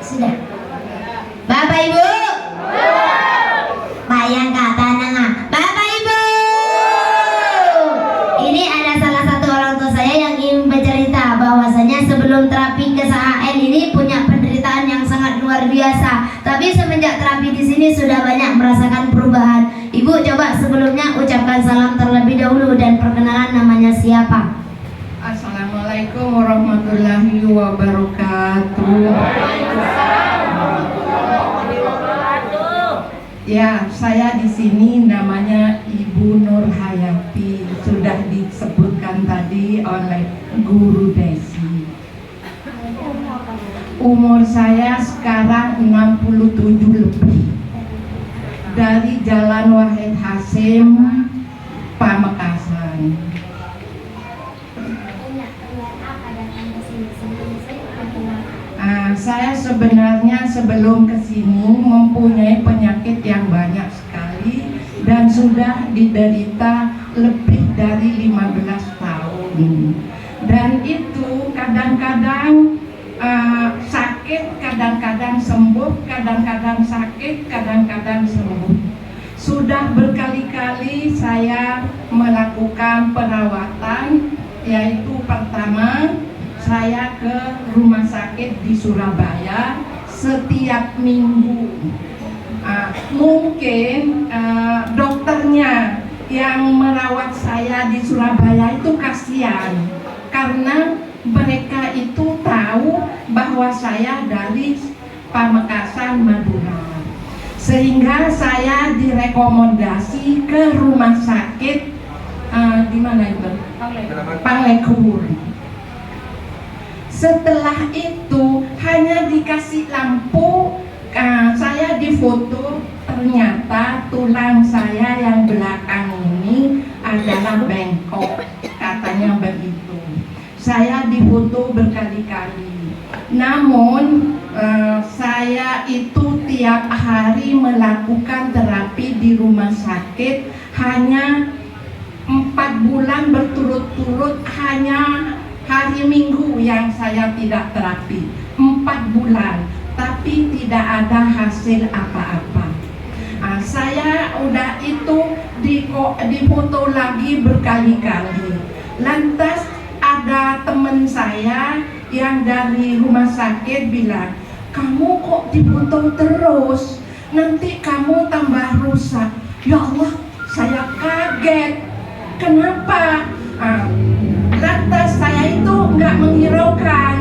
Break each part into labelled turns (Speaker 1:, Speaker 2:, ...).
Speaker 1: Sudah. Bapak Ibu. Bayang kata nanga. Bapak Ibu. Ini ada salah satu orang tua saya yang ingin bercerita bahwasanya sebelum terapi ke SHN ini punya penderitaan yang sangat luar biasa. Tapi semenjak terapi di sini sudah banyak merasakan perubahan. Ibu coba sebelumnya ucapkan salam terlebih dahulu dan perkenalan namanya siapa?
Speaker 2: Assalamualaikum warahmatullahi wabarakatuh. Ya, saya di sini namanya Ibu Nur Hayati. Sudah disebutkan tadi oleh Guru Desi. Umur saya sekarang 67 lebih. Dari Jalan Wahid Hasim, Pamekasan. Saya sebenarnya sebelum kesini mempunyai penyakit yang banyak sekali dan sudah diderita lebih dari 15 tahun. Dan itu kadang-kadang sakit, kadang-kadang sembuh, kadang-kadang sakit, kadang-kadang sembuh. Sudah berkali-kali saya melakukan perawatan, yaitu pertama saya ke rumah sakit di Surabaya setiap minggu. Mungkin dokternya yang merawat saya di Surabaya itu kasihan karena mereka itu tahu bahwa saya dari Pamekasan, Madura, sehingga saya direkomendasi ke rumah sakit di mana itu? Panglekur. Setelah itu hanya dikasih lampu, saya difoto, ternyata tulang saya yang belakang ini adalah bengkok, katanya begitu. Saya difoto berkali-kali. Namun saya itu tiap hari melakukan terapi di rumah sakit hanya 4 bulan berturut-turut, hanya hari Minggu yang saya tidak terapi. 4 bulan, tapi tidak ada hasil apa-apa. Saya udah itu difoto lagi berkali-kali. Lantas ada teman saya yang dari rumah sakit bilang, kamu kok difoto terus, nanti kamu tambah rusak. Ya Allah, saya kaget. Kenapa? Lantas saya itu nggak menghiraukan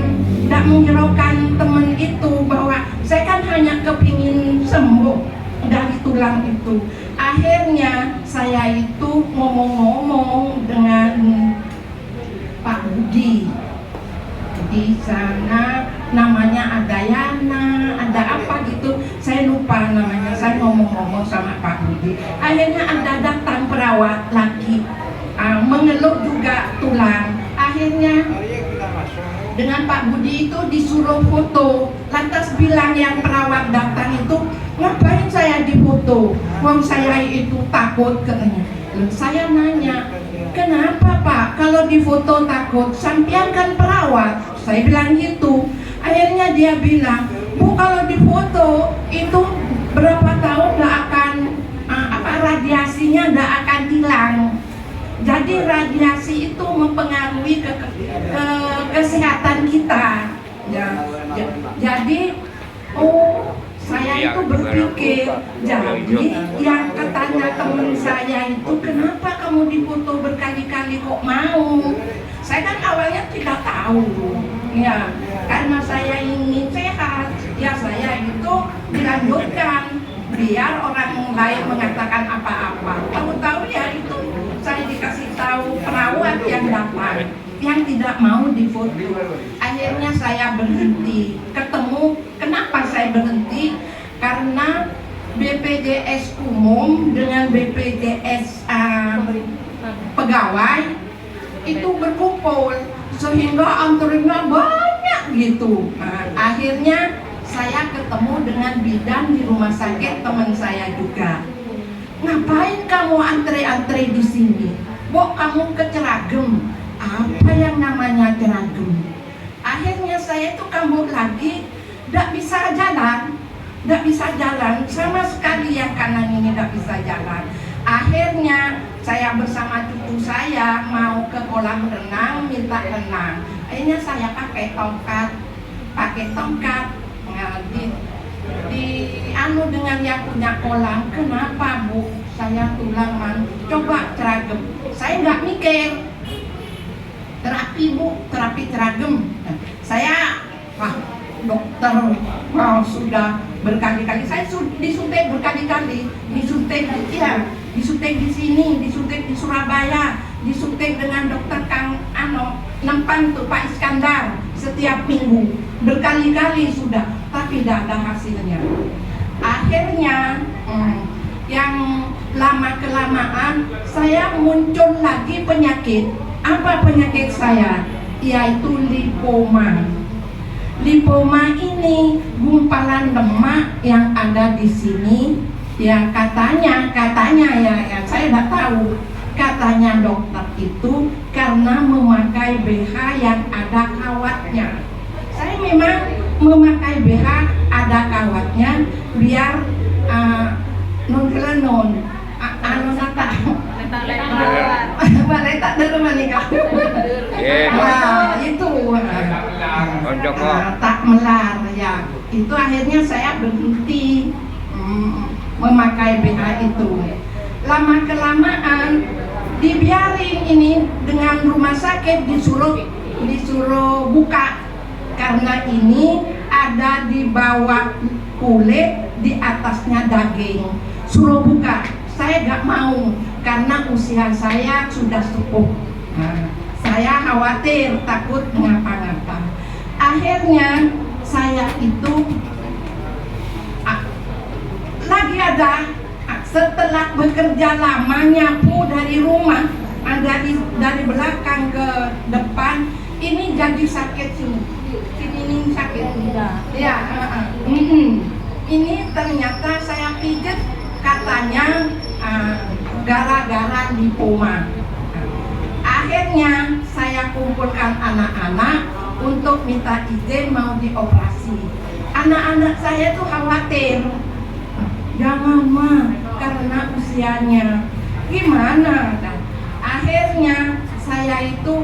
Speaker 2: teman itu bahwa saya kan hanya kepingin sembuh dari tulang itu. Akhirnya saya itu ngomong-ngomong dengan Pak Budi. Di sana namanya ada Yana, ada apa gitu, saya lupa namanya. Saya ngomong-ngomong sama Pak Budi. Akhirnya ada datang perawat lagi, mengeluh juga tulang. Akhirnya dengan Pak Budi itu disuruh foto. Lantas bilang yang perawat datang itu, ngapain saya difoto? Wong saya itu takut katanya. Saya nanya, kenapa Pak? Kalau difoto takut? Sampean kan perawat. Saya bilang gitu. Akhirnya dia bilang, Bu, kalau difoto itu berapa tahun nggak akan radiasinya nggak akan hilang. Jadi radiasi itu mempengaruhi ke kesehatan kita. Jadi saya itu berpikir, jadi yang katanya teman saya itu, kenapa kamu difoto berkali-kali kok mau? Saya kan awalnya tidak tahu, ya, karena saya ingin sehat, ya saya itu dilanjutkan biar orang lain mengatakan apa-apa. Tahu-tahu ya itu saya dikasih tahu perawat yang datang, yang tidak mau difoto. Akhirnya saya berhenti. Kenapa saya berhenti? Karena BPJS umum dengan BPJS pegawai itu berkumpul, sehingga antrinya banyak gitu. Akhirnya saya ketemu dengan bidan di rumah sakit teman saya juga. Ngapain kamu antri-antri di sini? Bu, kamu ke Ceragem. Apa yang namanya Ceragem? Akhirnya saya itu kambuh lagi tidak bisa jalan sama sekali, yang kanan ini tidak bisa jalan. Akhirnya saya bersama cucu saya mau ke kolam renang, minta renang. Akhirnya saya pakai tongkat, nah, di anu dengan yang punya kolam. Kenapa Bu? Saya tulang man, coba ceragem. Saya nggak mikir, terapi Bu, terapi ceragem. Nah, saya dokter, sudah berkali-kali saya disuntik berkali-kali, disuntik di sini, disuntik di Surabaya, disuntik dengan dokter Kang Nempan tuh Pak Iskandar setiap minggu, berkali-kali sudah, tapi tidak ada hasilnya. Akhirnya yang lama kelamaan saya muncul lagi penyakit. Apa penyakit saya? Yaitu lipoma. Lipoma ini gumpalan lemak yang ada di sini, ya katanya ya saya tidak tahu. Katanya dokter itu karena memakai BH yang ada kawatnya. Saya memang memakai BH ada kawatnya biar non anu nata letak dulu menikah. Itu tak melar ya. Itu akhirnya saya berhenti memakai BH itu. Lama kelamaan dibiarin ini dengan rumah sakit disuruh buka, karena ini ada di bawah kulit, di atasnya daging. Suruh buka, saya gak mau karena usia saya sudah sepuh. Saya khawatir, takut mengapa-ngapa. Akhirnya saya itu lagi ada, setelah bekerja lama nyapu dari rumah, dari belakang ke depan, ini jadi sakit sini ini sakit ya. Ini ternyata saya pijet, katanya gara-gara lipoma. Akhirnya saya kumpulkan anak-anak untuk minta izin mau dioperasi. Anak-anak saya tuh khawatir, jangan mah karena usianya. Gimana? Akhirnya saya itu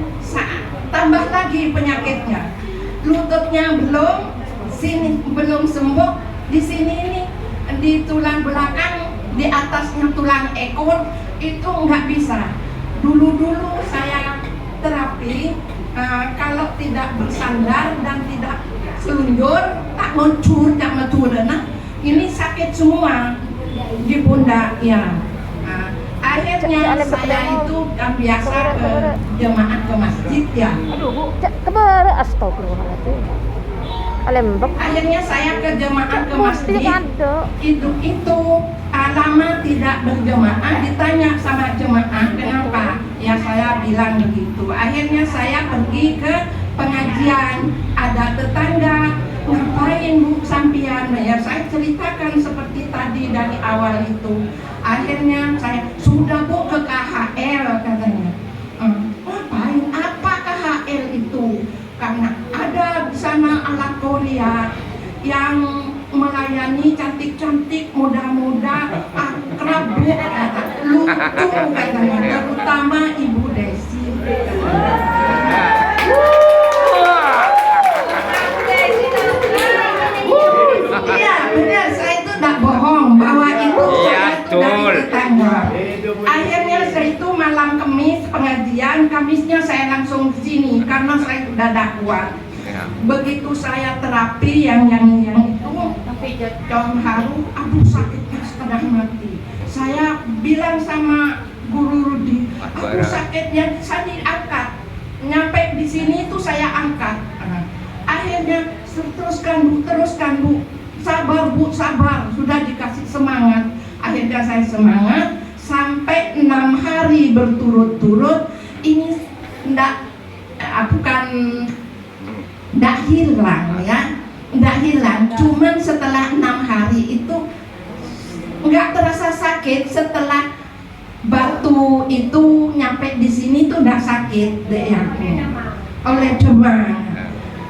Speaker 2: tambah lagi penyakitnya. Lututnya belum sembuh. Di sini ini di tulang belakang, di atasnya tulang ekor itu nggak bisa. Dulu saya terapi, kalau tidak bersandar dan tidak selunjur, tak mencur, nah ini sakit semua di pundak ya. Akhirnya saya itu biasa ke jemaat ke masjid ya. Akhirnya saya ke jemaat ke masjid. Itu lama tidak berjemaah, ditanya sama jemaah kenapa? Ya saya bilang begitu. Akhirnya saya pergi ke pengajian, ada tetangga, ngapain Bu sampian? Ya saya ceritakan seperti tadi dari awal itu. Akhirnya saya sudah Bu ke KHL katanya. Ngapain? Apa KHL itu? Karena ada di sana alat Korea yang melayani cantik-cantik, muda-muda, akrab Bu, lucu katanya, terutama Ibu Desi. Iya benar, saya itu tidak bohong bahwa itu dari tetangga. Akhirnya saya itu malam Kamis pengajian, Kamisnya saya langsung ke sini karena saya sudah tidak kuat. Begitu saya terapi yang itu John Haru, aduh sakitnya setengah mati. Saya bilang sama Guru Rudi, aku sakitnya saya diangkat. Nyampe di sini itu saya angkat. Akhirnya teruskan Bu. Sabar Bu, sabar. Sudah dikasih semangat. Akhirnya saya semangat sampai 6 hari berturut-turut. Ini bukan hilang ya, tidak hilang. Cuman setelah 6 hari itu nggak terasa sakit. Setelah batu itu nyampe di sini tuh nggak sakit deh ya, oleh demam.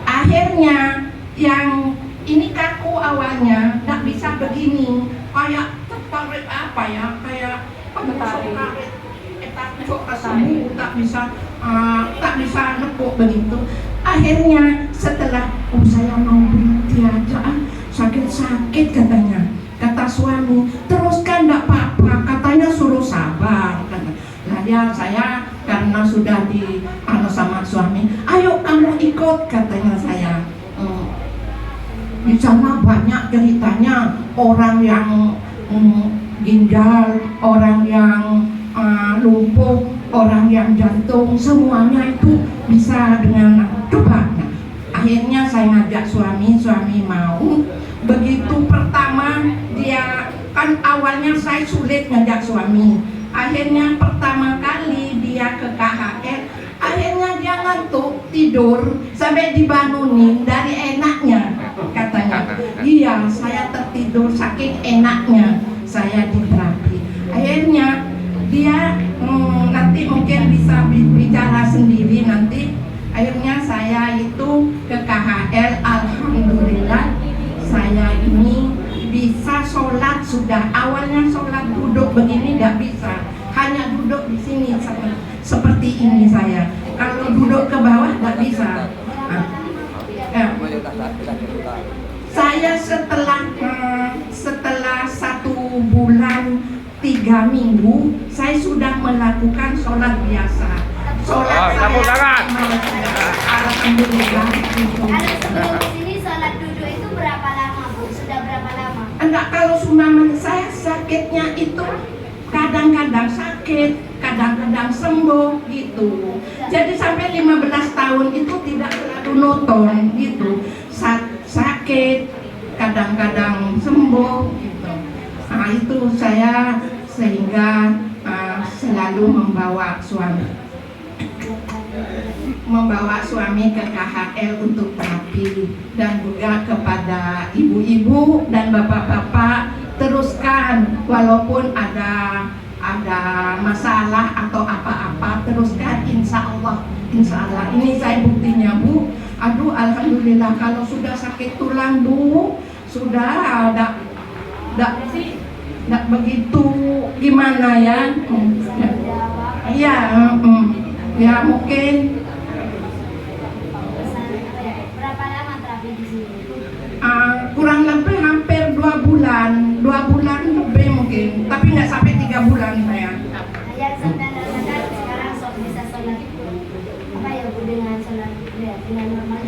Speaker 2: Akhirnya yang ini kaku awalnya, nggak bisa begini, kayak tertarik apa ya, kayak penusuk karet, tak sembuh, tak bisa nepuk begitu. Akhirnya setelah saya mau berhenti aja, sakit-sakit katanya, kata suami, teruskan nggak apa-apa, katanya suruh sabar. Nah ya saya karena sudah sama suami, ayo kamu ikut katanya saya. Di sana banyak ceritanya orang yang ginjal, orang yang lumpuh, orang yang jantung, semuanya itu bisa dengan coba. Nah, akhirnya saya ngajak suami mau. Begitu pertama dia kan awalnya saya sulit ngajak suami. Akhirnya pertama kali dia ke KHR, akhirnya dia ngantuk tidur sampai dibangunin dari enaknya katanya. Iya, saya tertidur saking enaknya saya di terapi. Akhirnya dia nanti mungkin bisa bicara sendiri nanti. Akhirnya saya itu ke KHL, alhamdulillah saya ini bisa sholat sudah. Awalnya sholat duduk begini nggak bisa, hanya duduk di sini seperti ini saya. Kalau duduk ke bawah nggak bisa. Saya setelah 1 bulan 3 minggu saya sudah melakukan sholat biasa. Sholat alhamdulillah.
Speaker 1: Kalau sebelum sini sholat duduk itu berapa lama Bu? Sudah berapa lama?
Speaker 2: Enggak, kalau sumbangan saya sakitnya itu kadang-kadang sakit, kadang-kadang sembuh gitu. Jadi sampai 15 tahun itu tidak selalu nonton gitu. Sakit, kadang-kadang sembuh gitu. Nah itu saya sehingga selalu membawa suami ke KHL untuk terapi, dan juga kepada ibu-ibu dan bapak-bapak, teruskan walaupun ada masalah atau apa-apa, teruskan, insya Allah ini saya buktinya Bu. Aduh alhamdulillah, kalau sudah sakit tulang Bu, sudah tidak begitu gimana ya. Iya, ya mungkin.
Speaker 1: Berapa lama terapi di sini?
Speaker 2: Kurang lebih hampir 2 bulan lebih mungkin, tapi nggak sampai 3 bulan saya.
Speaker 1: Yang sedang rasakan sekarang bisa sholat apa ya Bu, dengan sholat dengan normal?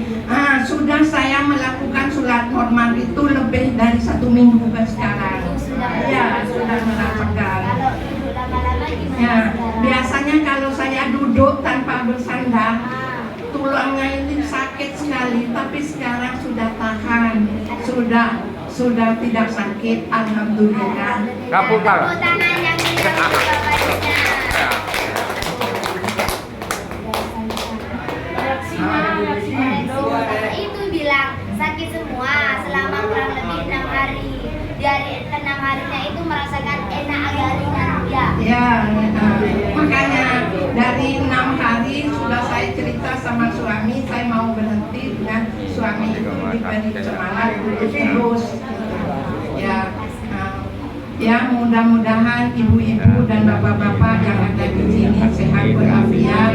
Speaker 2: Sudah saya melakukan sholat normal itu lebih dari 1 minggu ke sekarang. Ya, sudah merasakan.
Speaker 1: Kalau duduk lama-lama gimana?
Speaker 2: Ya, biasanya kalau saya duduk tanpa bersandar, tulangnya ini sakit sekali, tapi sekarang sudah tahan, sudah tidak sakit, alhamdulillah.
Speaker 1: Tepuk tangan yang meriah untuk bapaknya. Itu bilang sakit semua selama kurang lebih 6 hari. Dari 6 harinya itu merasakan enak, agak ringan ya.
Speaker 2: Ya, makanya dari 6 hari sudah saya cerita sama suami, saya mau berhenti dengan suami itu diberi semangat terus. Ya, mudah-mudahan ibu-ibu dan bapak-bapak yang ada di sini sehat walafiat.